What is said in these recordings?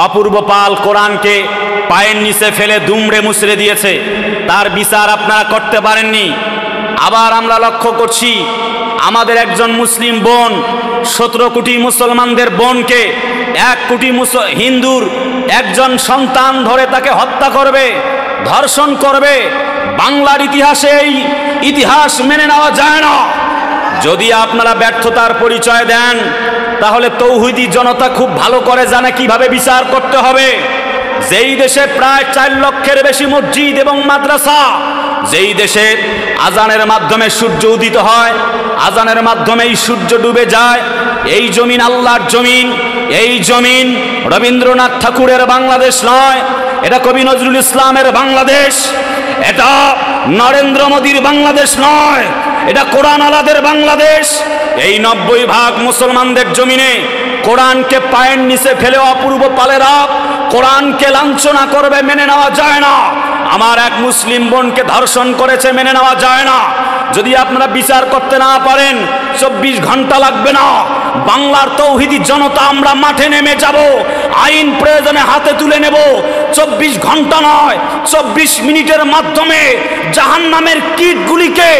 অপূর্ব পাল কোরআনকে পায়ের নিচে ফেলে দুমড়ে মুচড়ে দিয়েছে, তার বিচার আপনারা করতে পারেননি। আবার আমরা লক্ষ্য করছি আমাদের একজন মুসলিম বোন 17 কোটি মুসলমানদের বোনকে 1 কোটি হিন্দুর একজন সন্তান ধরে তাকে হত্যা করবে, ধর্ষণ করবে। বাংলার ইতিহাসে এই ইতিহাস মেনে নেওয়া যায় না। যদি আপনারা ব্যর্থতার পরিচয় দেন তাহলে তৌহিদি জনতা খুব ভালো করে জানে কিভাবে বিচার করতে হবে। যেই দেশে প্রায় 4 লক্ষের বেশি মসজিদ এবং মাদ্রাসা, যেই দেশে আজানের মাধ্যমে সূর্য উদিত হয়, আজানের মাধ্যমেই সূর্য ডুবে যায়, এই জমিন আল্লাহর জমিন। এই জমিন রবীন্দ্রনাথ ঠাকুরের বাংলাদেশ নয়, এটা কবি নজরুল ইসলামের বাংলাদেশ, এটা নরেন্দ্র মোদীর বাংলাদেশ নয়, এটা কোরআন আলাদের বাংলাদেশ। এই 90% মুসলমানদের জমিনে কোরআনকে পায়ের নিচে ফেলে অপূর্ব পালেরা কোরআনকে লাঞ্ছনা করবে, মেনে নেওয়া যায় না। আমার এক মুসলিম বোনকে ধর্ষণ করেছে, মেনে নেওয়া যায় না। যদি আপনারা বিচার করতে না পারেন 24 ঘন্টা লাগবে না, বাংলার তৌহিদি জনতা আমরা মাঠে নেমে যাব, আইন প্রয়োজনে হাতে তুলে নেব। 24 ঘন্টা নয়, 24 মিনিটের মাধ্যমে জাহান্নামের কীটগুলিকে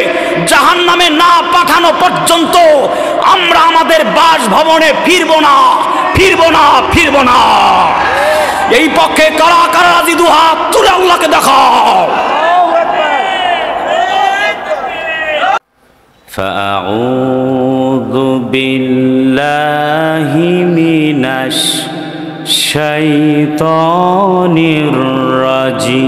জাহান্নামে না পাঠানো পর্যন্ত আমরা আমাদের বাসভবনে ফিরব না, ফিরব না, ফিরব না। এই পক্ষে কারা কারা রাজি? দুহাত তুলে আল্লাহকে দেখাও। ফাআউযু বিল্লাহি মিনাশ শাইতানির রাজিম।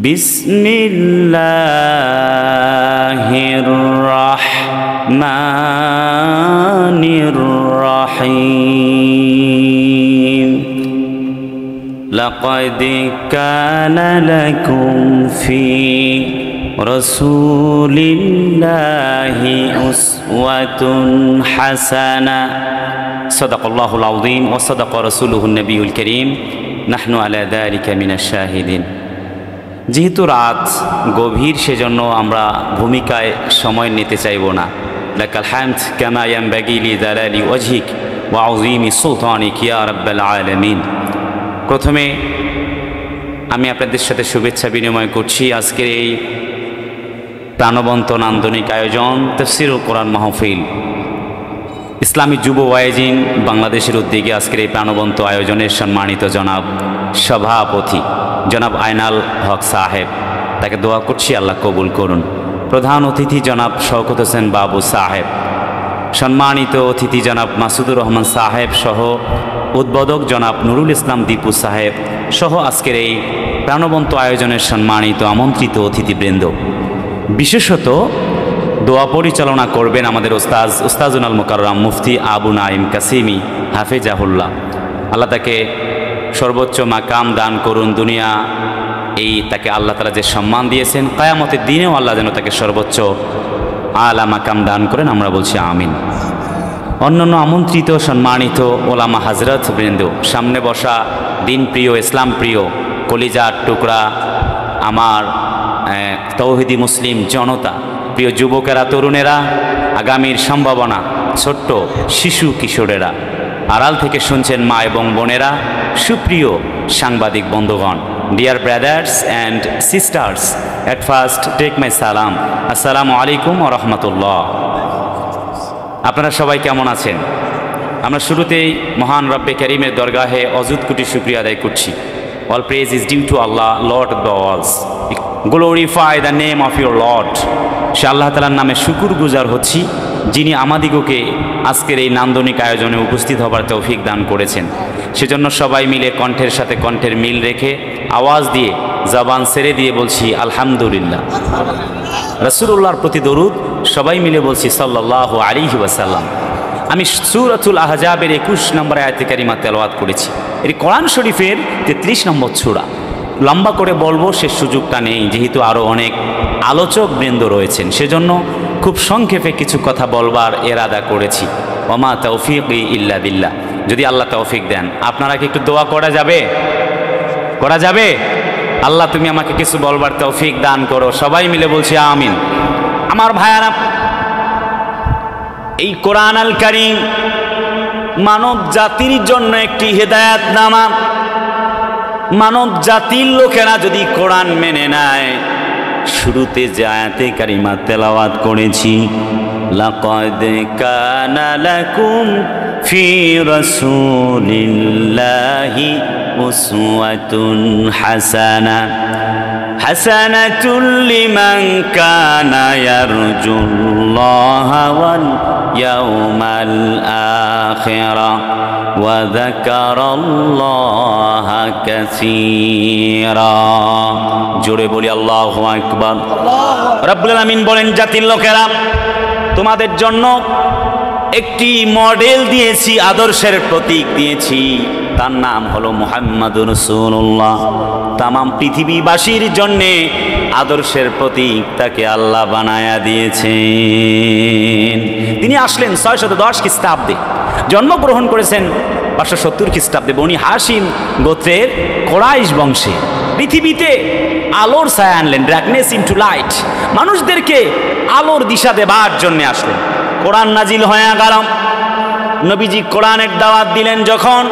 বিসমিল্লাহির রাহমানির রাহিম। লাকাদ কানা লাকুম ফি রাসূলিল্লাহি উসওয়াতুন হাসানাহ। সাদাকাল্লাহুল আযীম ওয়া সাদাকা রাসূলুহুন নবিয়ুল কারীম। নাহনু আলা যালিকা মিনাশ শাহিদিন। যেহেতু রাত গভীর, সেজন্য আমরা ভূমিকায় সময় নিতে চাইব না। লাকাল হামদ কামা ইয়ানবাগি লিজালালি ওয়াজহিক ওয়া আযীমি সুলতানিক ইয়া রাব্বাল আলামিন। প্রথমে আমি আপনাদের সাথে শুভেচ্ছা বিনিময় করছি। আজকের এই প্রাণবন্ত নান্দনিক আয়োজন তাফসীরুল কোরআন মাহফিল, ইসলামী যুব ওয়াইজিন বাংলাদেশের উদ্যোগে আজকের এই প্রাণবন্ত আয়োজনের সম্মানিত জনাব সভাপতি জনাব আয়নাল হক সাহেব, তাকে দোয়া করছি আল্লাহ কবুল করুন। প্রধান অতিথি জনাব শওকত হোসেন বাবু সাহেব, সম্মানিত অতিথি জনাব মাসুদুর রহমান সাহেব সহ উদ্বোধক জনাব নুরুল ইসলাম দীপু সাহেব সহ আজকের এই প্রাণবন্ত আয়োজনের সম্মানিত আমন্ত্রিত অতিথিবৃন্দ। বিশেষত দোয়া পরিচালনা করবেন আমাদের উস্তাজুল মুকাররম মুফতি আবু নাঈম কাসিমি হাফেজাহুল্লাহ। আল্লাহ তাকে সর্বোচ্চ মাকাম দান করুন। দুনিয়া তাকে আল্লাহ তাআলা যে সম্মান দিয়েছেন, কিয়ামতের দিনেও আল্লাহ যেন তাকে সর্বোচ্চ আলা মাকাম দান করেন, আমরা বলছি আমিন। অন্যান্য আমন্ত্রিত সম্মানিত ওলামা হযরত বৃন্দ, সামনে বসা দিন প্রিয়, ইসলাম প্রিয়, কলিজার টুকরা আমার তৌহিদি মুসলিম জনতা, প্রিয় যুবকেরা, তরুণেরা, আগামীর সম্ভাবনা, ছোট্ট শিশু কিশোরেরা, আড়াল থেকে শুনছেন মা এবং বোনেরা, সুপ্রিয় সাংবাদিক বন্ধুগণ, dear brothers and sisters, at first take my সালাম। আসসালামু আলাইকুম ওয়া রাহমাতুল্লাহ। আপনারা সবাই কেমন আছেন? আমরা শুরুতেই মহান রব্বে কারীমের দরগাহে অযুত কোটি শুকরিয়া আদায় করছি। All praise is due to Allah, lord of the worlds. Glorify the name of your lord. সে আল্লাহ তাআলার নামে শুকুর গুজার হচ্ছি, যিনি আমাদিগকে আজকের এই নান্দনিক আয়োজনে উপস্থিত হবার তৌফিক দান করেছেন। সেজন্য সবাই মিলে কণ্ঠের সাথে কণ্ঠের মিল রেখে আওয়াজ দিয়ে, জবান ছেড়ে দিয়ে বলছি আলহামদুলিল্লাহ। রাসূলুল্লাহর প্রতি দরুদ সবাই মিলে বলছি সাল্লাল্লাহু আলাইহি ওয়াসাল্লাম। আমি সূরাতুল আহজাবের 21 নম্বর আয়াতে কারিমা তেলাওয়াত করেছি। এটি কোরআন শরীফের 33 নম্বর সূরা। লম্বা করে বলবো সে সুযোগটা নেই, যেহেতু আরও অনেক আলোচক বৃন্দ রয়েছেন, সেজন্য খুব সংক্ষেপে কিছু কথা বলবার এরাদা করেছি। ওমা তৌফিকি ইল্লা বিল্লাহ। যদি আল্লাহ তৌফিক দেন, আপনারা কি একটু দোয়া করা যাবে? করা যাবে? আল্লাহ তুমি আমাকে কিছু বলবার তৌফিক দান করো। সবাই মিলে বলছি আমিন। আমার ভাইয়ারা, এই কোরআন আল কারীম মানব জাতির জন্য একটি হেদায়েতনামা। মানব জাতির লোকেরা যদি কোরআন মেনে নেয়, শুরুতে যে আয়াতে কারিমা তেলাওয়াত করেছি, লাকাদ কানা লাকুম ফি রাসূলিল্লাহি উসওয়াতুন হাসানাতুল লিমান কানা ইয়ারজুল্লাহা ওয়াল ইয়াউমাল আখিরা ওয়া যাকারাল্লাহা কাসীরা। জোরে বলি আল্লাহু আকবার। রব্বুল আলামিন বলেন, জাতির লোকেরা, তোমাদের জন্য একটি মডেল দিয়েছি, আদর্শের প্রতীক দিয়েছি, তার নাম হলো মুহাম্মাদুর রাসূলুল্লাহ। তামাম পৃথিবীবাসীর জন্যে আদর্শের প্রতীক তাকে আল্লাহ বানায়া দিয়েছেন। তিনি আসলেন 610 খ্রিস্টাব্দে, জন্মগ্রহণ করেছেন 570 খ্রিস্টাব্দে বনি হাশিম গোত্রের কোরাইশ বংশে। পৃথিবীতে আলোর ছায়া আনলেন, ডার্কনেস ইনটু লাইট, মানুষদেরকে আলোর দিশা দেবার জন্য আসলেন। কোরআন নাজিল হয়ে গেল, নবীজি কোরআনের দাওয়াত দিলেন। যখন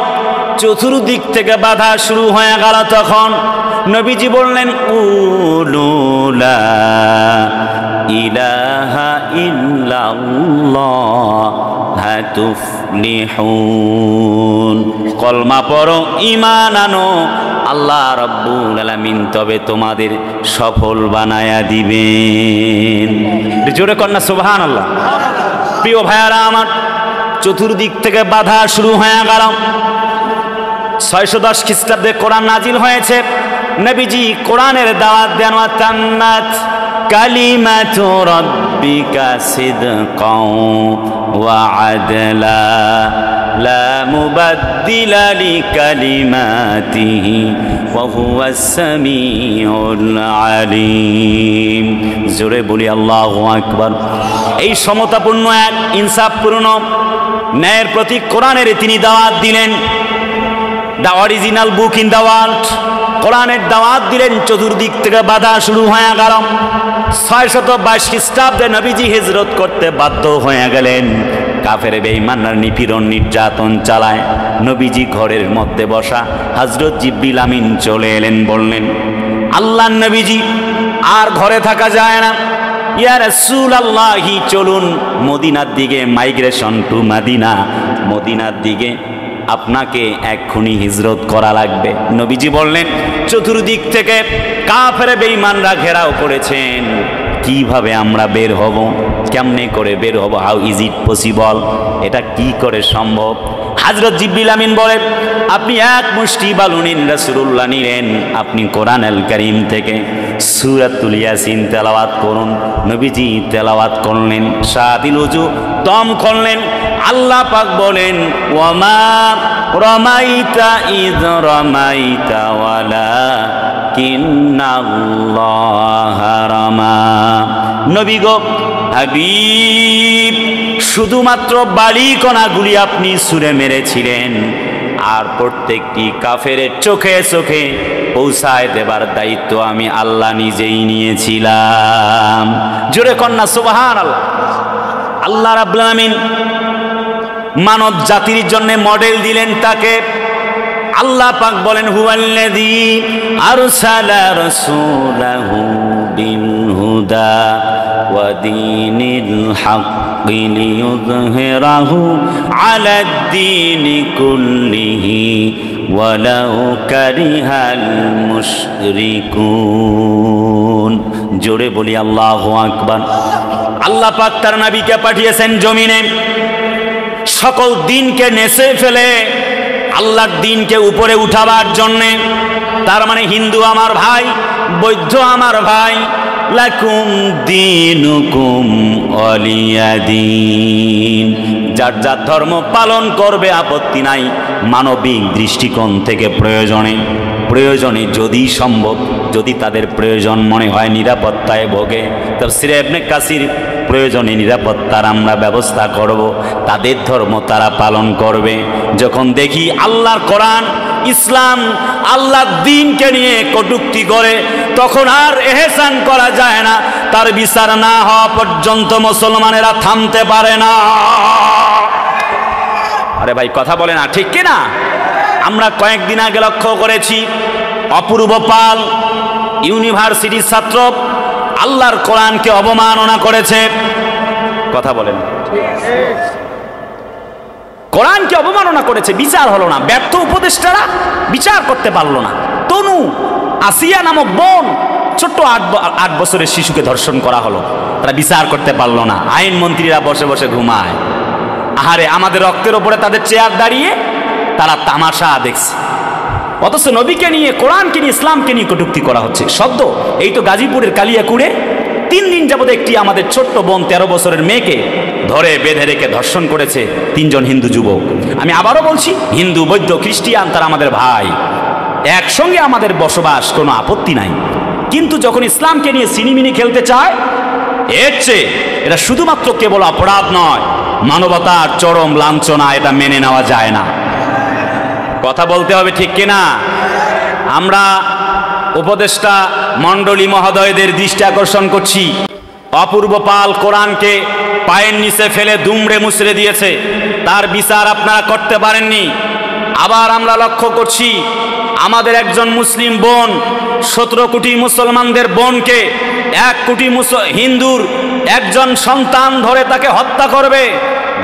চতুর্দিক থেকে বাধা শুরু হয়ে গেল, তখন নবীজি বললেন, কুলু লা ইলাহা ইল্লাল্লাহ তুফলিহুন, কলমা পড়ো, ঈমান আনো, আল্লাহ রাব্বুল আলামিন তবে তোমাদের সফল বানায়া দিবেন। জোরে কন্যা সুবহানাল্লাহ। প্রিয় ভাইয়ারা আমার, চতুর্দিক থেকে বাধা শুরু হয়ে গেল। 610 খ্রিস্টাব্দে কোরআন নাজিল হয়েছে। নবীজি কোরআনের দাওয়াত দেন, তাম্মাত কালিমাতু রাব্বিকা সিদকাও ওয়া আদলা লা মুবাদ্দিলা লিকালিমাতিহি ওয়া হুয়াস সামিউল আলিম। জোরে বলি আল্লাহু আকবার। এই সমতাপূর্ণ এক ইনসাফপূর্ণ ন্যায়ের প্রতীক কোরআনের তিনি দাওয়াত দিলেন। The original book in the world, কোরআনের দাওয়াত দিলেন। চতুর্দিক থেকে বাধা শুরু হয়ে গেল। 622 খ্রিস্টাব্দে নবীজি হিজরত করতে বাধ্য হয়ে গেলেন। কাফের বেঈমানরা নিপীড়ন নির্যাতন চালায়। নবীজি ঘরের মধ্যে বসা, হযরত জিবরিল আমিন চলে এলেন, বললেন, আল্লাহর নবীজি আর ঘরে থাকা যায় না, ইয়া রাসূলুল্লাহি, চলুন মদিনার দিকে, মাইগ্রেশন টু মদিনা, মদিনার দিকে আপনাকে এক্ষুনি হিজরত করা লাগবে। নবীজি বললেন, চতুর্দিক থেকে কাফের বেঈমানরা ঘেরাও করেছেন, কিভাবে আমরা বের হব? কেমনে করে বের হব? How is it possible? এটা কি করে সম্ভব? হযরত জিবরিল আমিন বলেন, আপনি এক মুষ্টি বালু নিন। রাসূলুল্লাহ নিলেন, আপনি কোরআন আল কারীম থেকে সূরাতুল ইয়াসিন তেলাওয়াত করুন। নবীজি তেলাওয়াত করলেন, সাদিল ওযু দম করলেন। আল্লাহ পাক বলেন, ওয়ামা রামাইতা ইয রামাইতা ওয়ালাকিন্নাল্লাহা রামা। নবী গো, হাবিব, শুধুমাত্র বালি কণাগুলি আপনি ছুঁড়ে মেরেছিলেন, আর প্রত্যেকটি কাফেরের চোখে চোখে পৌঁছায় দেবার দায়িত্ব আমি আল্লাহ নিজেই নিয়েছিলাম। জোরে কন্যা সুবহানাল্লাহ। আল্লাহ রাব্বুল আলামিন মানব জাতির জন্য মডেল দিলেন তাকে। আল্লাহ পাক বলেন, হুয়াল্লাযী আরসালা রাসূলাহু বিল হুদা ওয়া দীনিল হাক্কি লিইয়ুযহিরাহু আলাদ-দীনি কুল্লিহি ওয়ালাউ কারিহাল মুশরিকুন। জোরে বলি আল্লাহু আকবার। আল্লাহ পাক তার নবীকে পাঠিয়েছেন জমিনে সকল দিনকে নেচে ফেলে আল্লাহর দিনকে উপরে উঠাবার জন্যে। তার মানে হিন্দু আমার ভাই, বৌদ্ধ আমার ভাই, লাকুম দীনুকুম ওয়ালিয়া দীন, যার যার ধর্ম পালন করবে, আপত্তি নাই। মানবিক দৃষ্টিকোণ থেকে প্রয়োজনে যদি সম্ভব, যদি তাদের প্রয়োজন মনে হয় নিরাপত্তায় ভোগে, তাফসীরে ইবনে কাসির, প্রয়োজনে নিরাপত্তার আমরা ব্যবস্থা করব, তাদের ধর্ম তারা পালন করবে। যখন দেখি আল্লাহর কোরআন ইসলাম আল্লাহর দ্বীনকে নিয়ে কটূক্তি করে, তখন আর এহসান করা যায় না। তার বিচার না হওয়া পর্যন্ত মুসলমানেরা থামতে পারে না। আরে ভাই কথা বলে না, ঠিক কিনা? আমরা কয়েকদিন আগে লক্ষ্য করেছি, অপূর্ব পাল ইউনিভার্সিটির ছাত্র আল্লাহর কোরআনকে অবমাননা করেছে। কথা বলেন, কোরআনকে অবমাননা করেছে, বিচার হলো না। ব্যর্থ উপদেষ্টারা বিচার করতে পারলো না। তনু আসিয়া নামক বোন, ছোট্ট 8 বছরের শিশুকে ধর্ষণ করা হলো, তারা বিচার করতে পারলো না। আইন মন্ত্রীরা বসে বসে ঘুমায়। আহারে, আমাদের রক্তের ওপরে তাদের চেয়ার দাঁড়িয়ে তারা তামাশা দেখছে। অথচ নবীকে নিয়ে, কোরআনকে নিয়ে, ইসলামকে নিয়ে কটূক্তি করা হচ্ছে। সদ্য এই তো গাজীপুরের কালিয়াকুড়ে 3 দিন যাবত একটি আমাদের ছোট্ট বোন 13 বছরের মেয়েকে ধরে বেঁধে রেখে ধর্ষণ করেছে 3 জন হিন্দু যুবক। আমি আবারও বলছি, হিন্দু, বৌদ্ধ, খ্রিস্টিয়ান তারা আমাদের ভাই, একসঙ্গে আমাদের বসবাস, কোনো আপত্তি নাই। কিন্তু যখন ইসলামকে নিয়ে সিনিমিনি খেলতে চায়, এর চেয়ে এটা শুধুমাত্র কেবল অপরাধ নয়, মানবতার চরম লাঞ্ছনা। এটা মেনে নেওয়া যায় না। কথা বলতে হবে, ঠিক কিনা? আমরা উপদেষ্টা মণ্ডলী মহোদয়দের দৃষ্টি আকর্ষণ করছি, অপূর্ব পাল কোরআনকে পায়ের নিচে ফেলে দুমড়ে মুচড়ে দিয়েছে, তার বিচার আপনারা করতে পারেননি। আবার আমরা লক্ষ্য করছি, আমাদের একজন মুসলিম বোন 17 কোটি মুসলমানদের বোনকে 1 কোটি হিন্দুর একজন সন্তান ধরে তাকে হত্যা করবে,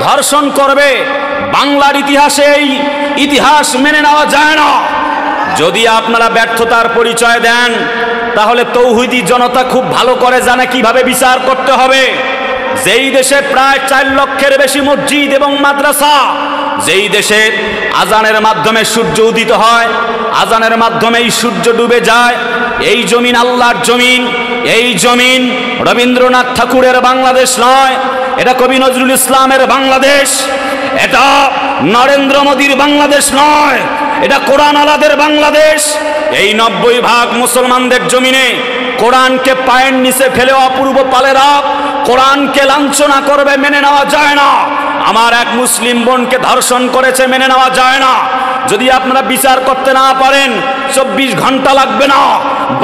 ধর্ষণ করবে। বাংলার ইতিহাসে এই ইতিহাস মেনে নেওয়া যায় না। যদি আপনারা ব্যর্থতার পরিচয় দেন, তাহলে তৌহিদি জনতা খুব ভালো করে জানে কিভাবে বিচার করতে হবে। যেই দেশে প্রায় 4 লক্ষের বেশি মসজিদ এবং মাদ্রাসা, যেই দেশে আজানের মাধ্যমে সূর্য উদিত হয়, আজানের মাধ্যমেই সূর্য ডুবে যায়, এই জমিন আল্লাহর জমিন। এই জমিন রবীন্দ্রনাথ ঠাকুরের বাংলাদেশ নয়, এটা কবি নজরুল ইসলামের বাংলাদেশ। এটা নরেন্দ্র মোদীর বাংলাদেশ নয়, এটা কোরআন আলাদের বাংলাদেশ। এই 90% মুসলমানদের জমিনে কোরআনকে পায়ের নিচে ফেলে অপূর্ব পালেরা কোরআনকে লাঞ্ছনা করবে, মেনে নেওয়া যায় না। আমার এক মুসলিম বোনকে ধর্ষণ করেছে, মেনে নেওয়া যায় না। যদি আপনারা বিচার করতে না পারেন, 24 ঘন্টা লাগবে না।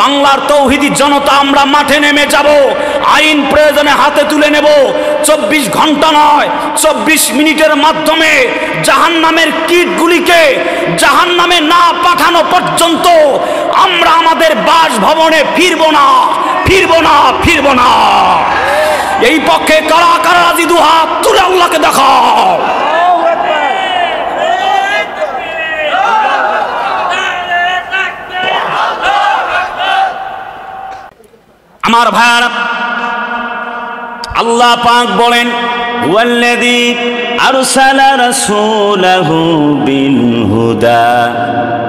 বাংলার তৌহিদি জনতা আমরা মাঠে নেমে যাব, আইন প্রয়োজনে হাতে তুলে নেব। 24 ঘন্টা নয়, 24 মিনিটের মাধ্যমে জাহান্নামের কীটগুলিকে জাহান্নামে না পাঠানো পর্যন্ত আমরা আমাদের বাসভবনে ফিরব না, ফিরব না, ফিরব না। এই পক্ষে কারা কারা রাজি? 2 হাত তুলে আল্লাহকে দেখাও। আমার ভাইরা, আল্লাহ পাক বলেন, ওয়াল্লাযী আরসালা রাসূলাহু বিল হুদা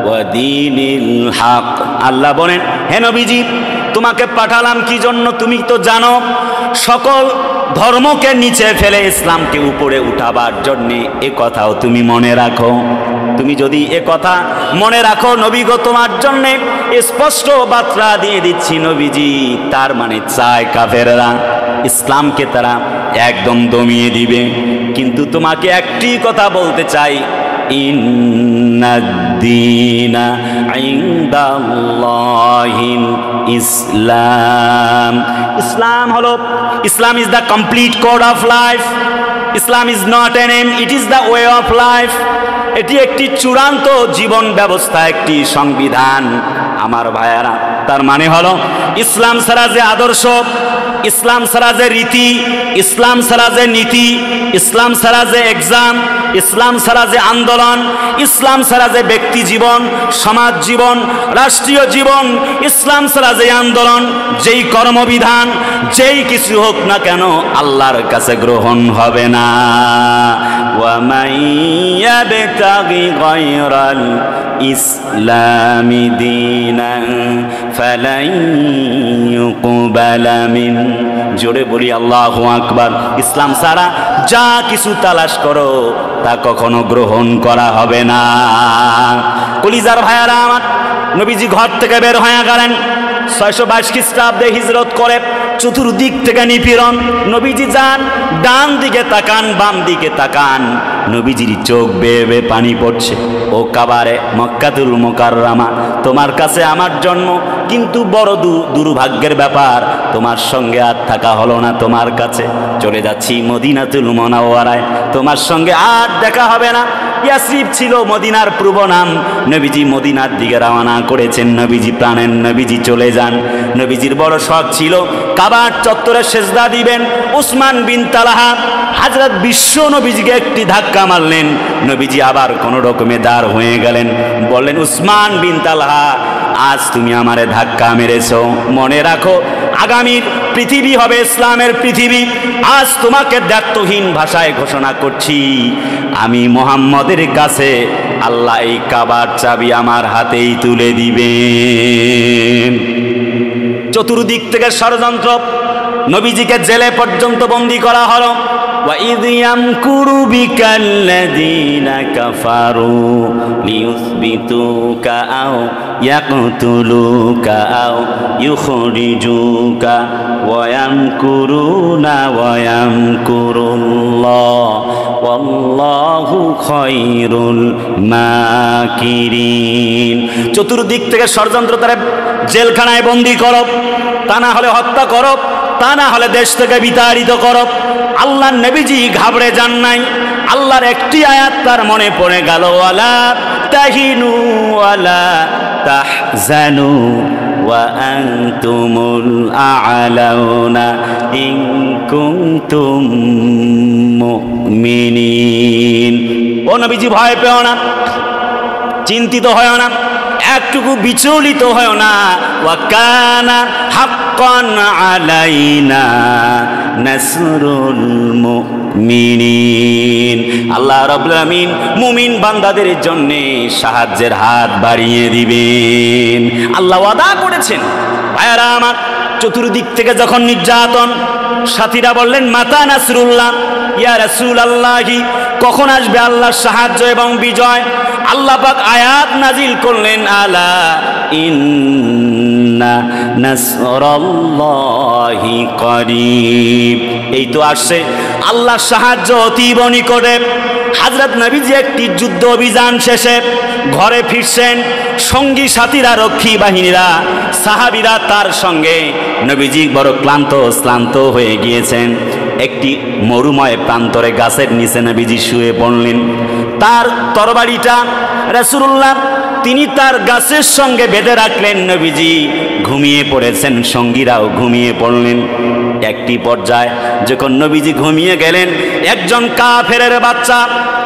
ওয়া দীনিল হক। আল্লাহ বলেন, হে নবীজি, তোমাকে পাঠালাম কি জন্য? তুমি তো জানো, সকল ধর্মকে নিচে ফেলে ইসলামকে উপরে উঠাবার জন্যে। এ কথাও তুমি মনে রাখো। তুমি যদি এ কথা মনে রাখো, নবী গো, তোমার জন্যে স্পষ্ট বার্তা দিয়ে দিচ্ছি নবীজি। তার মানে চায় কাফেররা ইসলামকে তারা একদম দমিয়ে দিবে। কিন্তু তোমাকে একটি কথা বলতে চাই, ইন্নাদ-দীনা ইনদাল্লাহিল ইসলাম। ইসলাম হলো, Islam is the complete code of life. Islam is not an ism, it is the way of life. এটি একটি চূড়ান্ত জীবন ব্যবস্থা, একটি সংবিধান। আমার ভাইয়ারা, তার মানে হলো ইসলাম ছাড়া যে আদর্শ, ইসলাম ছাড়া যে রীতি, ইসলাম ছাড়া যে নীতি, ইসলাম ছাড়া যে এক্সাম, ইসলাম ছাড়া যে আন্দোলন, ইসলাম ছাড়া যে ব্যক্তি জীবন, সমাজ জীবন, রাষ্ট্রীয় জীবন, ইসলাম ছাড়া যে আন্দোলন, যেই কর্মবিধান, যেই কিছু হোক না কেন, আল্লাহর কাছে গ্রহণ হবে না। ওয়া মাইয়াবতাগি গায়রাল ইসলামি দীনান ফালাই ইউকবালা মিন। জোরে বলি আল্লাহু আকবার। ইসলাম ছাড়া যা কিছু তালাশ করো তা কখনো গ্রহণ করা হবে না। কলিজার ভাইয়ারা আমার, নবীজি ঘর থেকে বের হয়ে গেলেন, 622 খ্রিস্টাব্দে হিজরত করে। চতুর্দিক থেকে নিপীড়ন। নবীজি যান, ডান দিকে তাকান, বাম দিকে তাকান, নবীজির চোখ বেয়ে বেয়ে পানি পড়ছে। ও কাবারে মক্কাতুল মুকাররমা, তোমার কাছে আমার জন্ম, কিন্তু বড় দুর্ভাগ্যের ব্যাপার, তোমার সঙ্গে আর থাকা হলো না। তোমার কাছে চলে যাচ্ছি মদিনাতুল মুনাওয়ারায়, তোমার সঙ্গে আর দেখা হবে না। ইয়াসরিব ছিল মদিনার পূর্ব নাম। নবীজি মদিনার দিকে রওনা করেছেন। নবীজি প্রাণের নবীজি চলে যান। নবীজির বড় শখ ছিল কাবার চত্বরে সেজদা দিবেন। উসমান বিন তালহা হযরত বিশ্ব নবীজিকে একটি ধাক্কা মারলেন। নবীজি আবার কোনো রকমে দাঁড় হয়ে গেলেন। বললেন, উসমান বিন তালহা, আজ তুমি আমারে ধাক্কা মেরেছো, মনে রাখো আগামীর পৃথিবী হবে ইসলামের পৃথিবী। আজ তোমাকে দায়িত্বহীন ভাষায় ঘোষণা করছি, আমি মুহাম্মদের কাছে আল্লাহ এই কাবার চাবি আমার হাতেই তুলে দিবেন। চতুর্দিক থেকে ষড়যন্ত্র। নবীজিকে জেলে পর্যন্ত বন্দী করা হলো। وَإِذْ يَمْكُرُ بِكَ الَّذِينَ كَفَرُوا لِيُثْبِتُوكَ أَوْ يَقْتُلُوكَ أَوْ يُخْرِجُوكَ وَيَمْكُرُونَ وَيَمْكُرُ اللَّهُ وَاللَّهُ خَيْرُ الْمَاكِرِينَ। চতুর্দিক থেকে ষড়যন্ত্র তারা জেলখানায় বন্দী করো, তা না হলে হত্যা করো, তা না হলে দেশ থেকে বিতাড়িত করো। আল্লাহর নবীজি ঘাবড়ে যান নাই। আল্লাহর একটি আয়াত তার মনে পড়ে গেল, ওয়ালা তাহিনু ওয়ালা তাহজানু ওয়া আনতুমুল আ'লাউনা ইন কুনতুম মুমিনিন। ও নবীজি, ভয় পেও না, চিন্তিত হয় না, একটুকু বিচলিত হয় না। ওয়া কানা হাক্কান আলাইনা নাসরুল মুমিনিন। আল্লাহ রাব্বুল আলামিন মুমিন বান্দাদের জন্য সাহায্যের হাত বাড়িয়ে দিবেন, আল্লাহ ওয়াদা করেছেন। ভাইরা আমার, চতুর্দিক থেকে যখন নির্যাতন, সাথীরা বললেন, মাতা নাসরুল্লাহ, ইয়া রাসূলুল্লাহি, কখন আসবে আল্লাহর সাহায্য এবং বিজয়? আল্লাহ পাক আয়াত নাজিল করলেন, আলা ইন্না নাসরাল্লাহি করিব। এই তো আসছে আল্লাহর সাহায্য অতীব নিকটে। হযরত নবীজি একটি যুদ্ধ অভিযান শেষে ঘরে ফিরছেন। সঙ্গী সাথীরা, রক্ষী বাহিনীরা, সাহাবীরা তার সঙ্গে। নবীজি বড় ক্লান্ত হয়ে গিয়েছেন। একটি মরুময় প্রান্তরে গাছের নিচে নবীজি শুয়ে পড়লেন। তার তরবারিটা রাসূলুল্লাহ তিনি তার গাছের সঙ্গে বেঁধে রাখলেন। নবীজি ঘুমিয়ে পড়েছেন, সঙ্গীরাও ঘুমিয়ে পড়লেন। একটি পর্যায়ে যখন নবীজি ঘুমিয়ে গেলেন, একজন কাফেরের বাচ্চা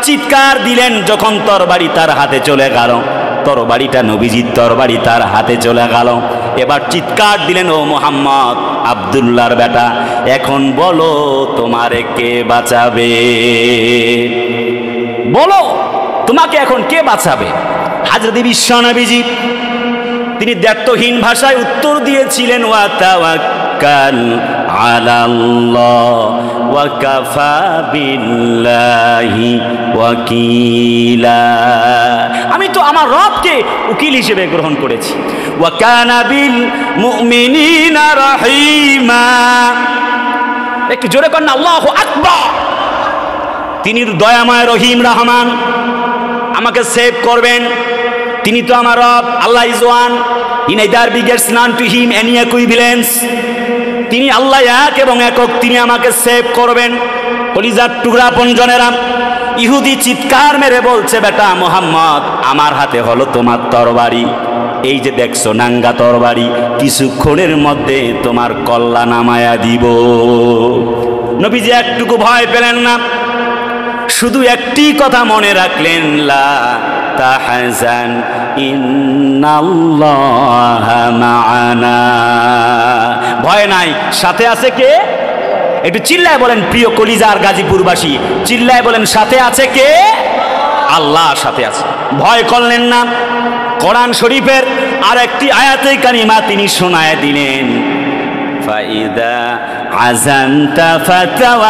চিৎকার দিলেন। যখন তরবারি তার হাতে চলে গেল, তরবারিটা নবীজির তরবারি তার হাতে চলে গেল। এবার চিৎকার দিলেন, ও মুহাম্মদ, আব্দুল্লাহর বেটা, এখন বলো তোমারে কে বাঁচাবে? বলো তোমাকে এখন কে বাঁচাবে? হযরত বিশ্ব নবীজি তিনি দায়িত্বহীন ভাষায় উত্তর দিয়েছিলেন, ওয়া তাওয়াক্কাল আলাল্লাহ ওয়া কাফা বিল্লাহি ওয়াকিলা। আমি তো আমার রবকে উকিল হিসেবে গ্রহণ করেছি। ওয়া কানা বিল মুমিনিনা রাহিমা। একটু জোরে করেন আল্লাহু আকবার। তিনি দয়াময়, রহিম, রহমান, আমাকে সেভ করবেন। তিনি তো আমার রব। Allah is one, in either begets none to him any equivalence. তিনি আল্লাহ এক এবং একক, তিনি আমাকে সেভ করবেন। কলিজার টুকরা আপনজনেরা, ইহুদি চিৎকার মেরে বলছে, বেটা মুহাম্মদ, আমার হাতে হলো তোমার তরবারি। এই যে দেখছো নাঙ্গা তরবারি, কিছুক্ষণের মধ্যে তোমার কল্লা নামায়া দিব। নবীজি একটুকু ভয় পেলেন না, শুধু একটি কথা মনে রাখলেন, লা তাহজান ইন্নাল্লাহা মা'ানা। ভয় নাই, সাথে আছে কে? একটু চিল্লায় বলেন, প্রিয় কলিজার গাজীপুরবাসী, চিল্লায় বলেন, সাথে আছে কে? আল্লাহ সাথে আছে। ভয় করলেন না। কোরআন শরীফের আর একটি আয়াতে কারিমা তিনি শোনায় দিলেন, ফাইদা আযানতা ফাতাওয়া